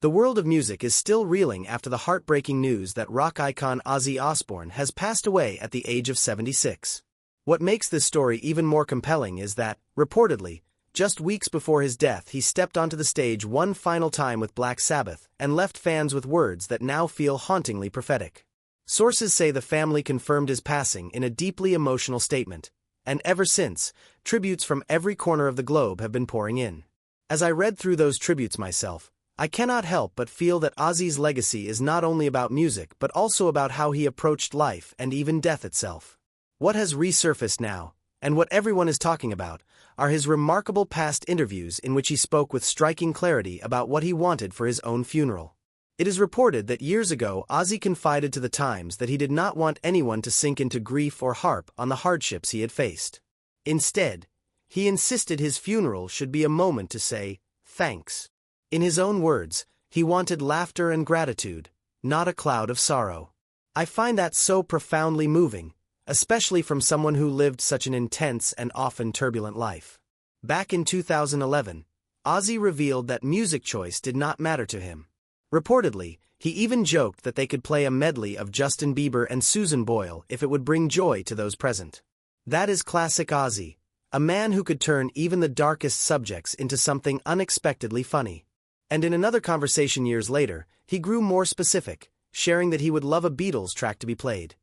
The world of music is still reeling after the heartbreaking news that rock icon Ozzy Osbourne has passed away at the age of 76. What makes this story even more compelling is that, reportedly, just weeks before his death he stepped onto the stage one final time with Black Sabbath and left fans with words that now feel hauntingly prophetic. Sources say the family confirmed his passing in a deeply emotional statement, and ever since, tributes from every corner of the globe have been pouring in. As I read through those tributes myself, I cannot help but feel that Ozzy's legacy is not only about music but also about how he approached life and even death itself. What has resurfaced now, and what everyone is talking about, are his remarkable past interviews in which he spoke with striking clarity about what he wanted for his own funeral. It is reported that years ago Ozzy confided to the Times that he did not want anyone to sink into grief or harp on the hardships he had faced. Instead, he insisted his funeral should be a moment to say, thanks. In his own words, he wanted laughter and gratitude, not a cloud of sorrow. I find that so profoundly moving, especially from someone who lived such an intense and often turbulent life. Back in 2011, Ozzy revealed that music choice did not matter to him. Reportedly, he even joked that they could play a medley of Justin Bieber and Susan Boyle if it would bring joy to those present. That is classic Ozzy, a man who could turn even the darkest subjects into something unexpectedly funny. And in another conversation years later, he grew more specific, sharing that he would love a Beatles track to be played.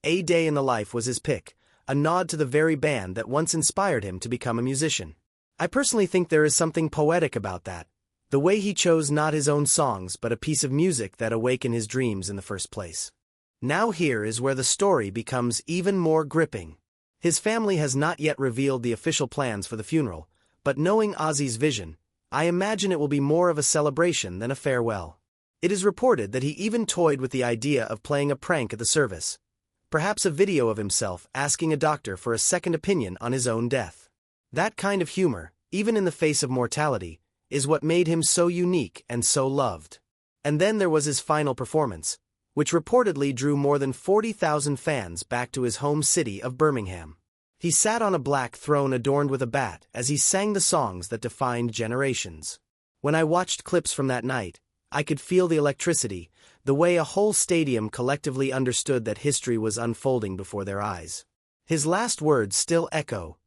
A Day in the Life was his pick, a nod to the very band that once inspired him to become a musician. I personally think there is something poetic about that, the way he chose not his own songs but a piece of music that awakened his dreams in the first place. Now here is where the story becomes even more gripping. His family has not yet revealed the official plans for the funeral, but knowing Ozzy's vision, I imagine it will be more of a celebration than a farewell. It is reported that he even toyed with the idea of playing a prank at the service, perhaps a video of himself asking a doctor for a second opinion on his own death. That kind of humor, even in the face of mortality, is what made him so unique and so loved. And then there was his final performance, which reportedly drew more than 40,000 fans back to his home city of Birmingham. He sat on a black throne adorned with a bat as he sang the songs that defined generations. When I watched clips from that night, I could feel the electricity, the way a whole stadium collectively understood that history was unfolding before their eyes. His last words still echo,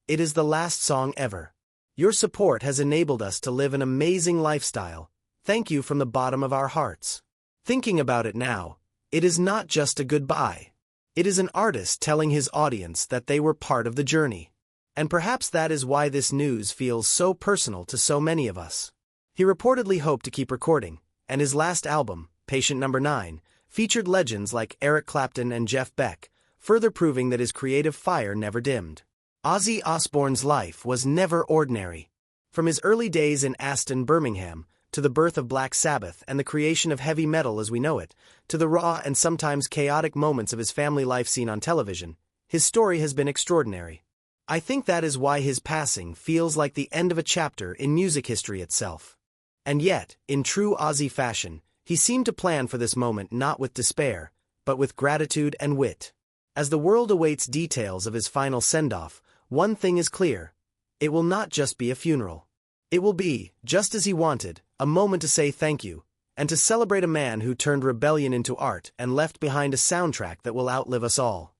"It is the last song ever. Your support has enabled us to live an amazing lifestyle. Thank you from the bottom of our hearts." Thinking about it now, it is not just a goodbye. It is an artist telling his audience that they were part of the journey. And perhaps that is why this news feels so personal to so many of us. He reportedly hoped to keep recording, and his last album, Patient Number 9, featured legends like Eric Clapton and Jeff Beck, further proving that his creative fire never dimmed. Ozzy Osbourne's life was never ordinary. From his early days in Aston, Birmingham, to the birth of Black Sabbath and the creation of heavy metal as we know it, to the raw and sometimes chaotic moments of his family life seen on television, his story has been extraordinary. I think that is why his passing feels like the end of a chapter in music history itself. And yet, in true Ozzy fashion, he seemed to plan for this moment not with despair, but with gratitude and wit. As the world awaits details of his final send-off, one thing is clear: it will not just be a funeral. It will be, just as he wanted, a moment to say thank you, and to celebrate a man who turned rebellion into art and left behind a soundtrack that will outlive us all.